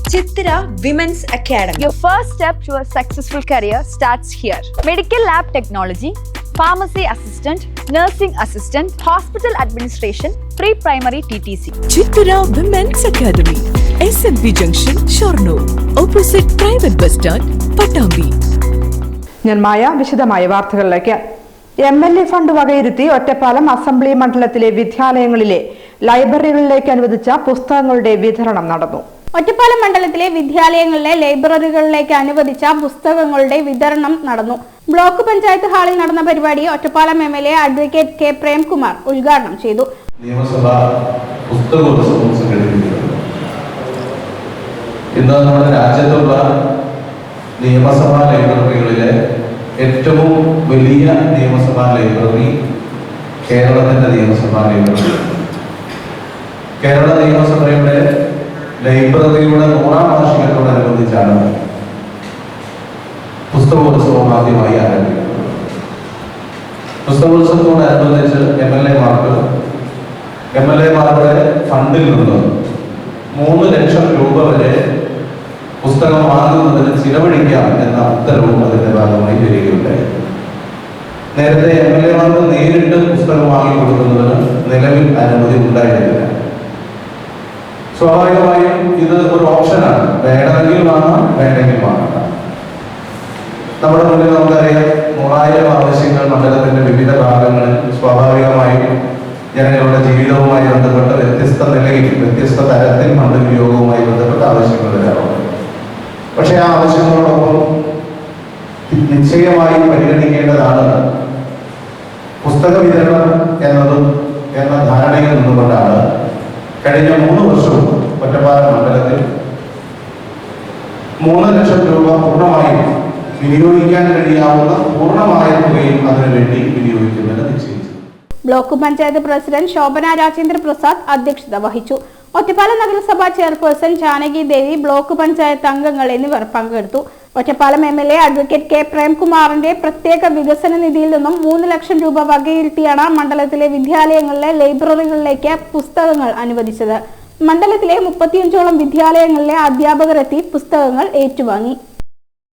Chitra Women's Academy. Your first step to a successful career starts here. Medical lab technology, pharmacy assistant, nursing assistant, hospital administration, pre-primary TTC. Chitra Women's Academy, SMB Junction, Shornur, opposite private bus stand, Patambi. ഞാൻ മായ വിശദമായ വാർത്തകളിലേക്ക്. MLA fund വകയിരുത്തി Ottapalam assembly മണ്ഡലത്തിലെ വിദ്യാലയങ്ങളിലെ ലൈബ്രറികളിലേക്ക് അനുവദിച്ച പുസ്തകങ്ങളുടെ വിതരണം നടന്നു. ഒറ്റപ്പാലം മണ്ഡലത്തിലെ വിദ്യാലയങ്ങളിലെ ലൈബ്രറികളിലേക്ക് അനുവദിച്ച പുസ്തകങ്ങളുടെ വിതരണം നടന്നു. ബ്ലോക്ക് പഞ്ചായത്ത് ഹാളിൽ നടന്ന പരിപാടി Ottapalam MLA advocate K Premkumar ഉദ്ഘാടനം ചെയ്തു. നിയമസഭാ പുസ്തകോത്സവം സംഘടിപ്പിക്കുന്നത് ഇന്ന് നമ്മുടെ രാജ്യത്തുള്ള നിയമസഭാ ലൈബ്രറികളിലെ ഏറ്റവും വലിയ നിയമസഭാ ലൈബ്രറി കേരളത്തിന്റെ നിയമസഭാ ലൈബ്രറി. കേരള നിയമസഭയുടെ ലൈബ്രറിയുടെ 100ാം വാർഷികത്തോടനുബന്ധിച്ചാണ് പുസ്തകോത്സവം ആദ്യമായി ആരംഭിക്കുന്നത്. പുസ്തകോത്സവത്തോടനുബന്ധിച്ച് MLA-മാരുടെ ഫണ്ടിൽ നിന്ന് 3 ലക്ഷം രൂപ വരെ പുസ്തകം വാങ്ങുന്നതിന് ചിലവഴിക്കാം എന്ന ഉത്തരവും അതിന്റെ ഭാഗമായി വരികയുണ്ടായി. നേരത്തെ MLA-മാർക്ക് നേരിട്ട് പുസ്തകം വാങ്ങിക്കൊടുക്കുന്നതിന് നിലവിൽ അനുമതി ഉണ്ടായിരുന്നില്ല. സ്വാഭാവികമായും ഇത് ഒരു ഓപ്ഷനാണ്. വേണമെങ്കിൽ വാങ്ങാം, വേണ്ടെങ്കിൽ വാങ്ങാം. നമ്മുടെ മുന്നിൽ നമുക്കറിയാം 100,000 ആവശ്യങ്ങൾ മണ്ഡലത്തിന്റെ വിവിധ ഭാഗങ്ങളിൽ സ്വാഭാവികമായും ജനങ്ങളുടെ ജീവിതവുമായി ബന്ധപ്പെട്ട വ്യത്യസ്ത നിലയിൽ വ്യത്യസ്ത തരത്തിൽ ഫണ്ട് വിനിയോഗവുമായി ബന്ധപ്പെട്ട ആവശ്യങ്ങൾ വരാറുണ്ട്. പക്ഷെ ആ ആവശ്യങ്ങളോടൊപ്പം നിശ്ചയമായി പരിഗണിക്കേണ്ടതാണ് പുസ്തക വിതരണം എന്ന ധാരണയിൽ നിന്നുകൊണ്ടാണ് കഴിഞ്ഞ 3 വർഷവും ഒറ്റപ്പാലം മണ്ഡലത്തിൽ 3 ലക്ഷം രൂപ പൂർണ്ണമായും വിനിയോഗിക്കാൻ കഴിയാവുന്ന പൂർണ്ണമായ തുകയും അതിനുവേണ്ടി വിനിയോഗിക്കുന്നതിന് നിശ്ചയിച്ചു. ബ്ലോക്ക് പഞ്ചായത്ത് പ്രസിഡന്റ് ശോഭന രാജേന്ദ്ര പ്രസാദ് അധ്യക്ഷത വഹിച്ചു. ഒറ്റപ്പാലം നഗരസഭാ ചെയർപേഴ്സൺ ജാനകി ദേവി, ബ്ലോക്ക് പഞ്ചായത്ത് അംഗങ്ങൾ എന്നിവർ പങ്കെടുത്തു. ഒറ്റപ്പാലം MLA അഡ്വക്കേറ്റ് കെ പ്രേംകുമാറിന്റെ പ്രത്യേക വികസന നിധിയിൽ നിന്നും 3 ലക്ഷം രൂപ വകയിരുത്തിയാണ് മണ്ഡലത്തിലെ വിദ്യാലയങ്ങളിലെ ലൈബ്രറികളിലേക്ക് പുസ്തകങ്ങൾ അനുവദിച്ചത്. മണ്ഡലത്തിലെ 35ഓളം വിദ്യാലയങ്ങളിലെ അധ്യാപകർ എത്തി പുസ്തകങ്ങൾ ഏറ്റുവാങ്ങി.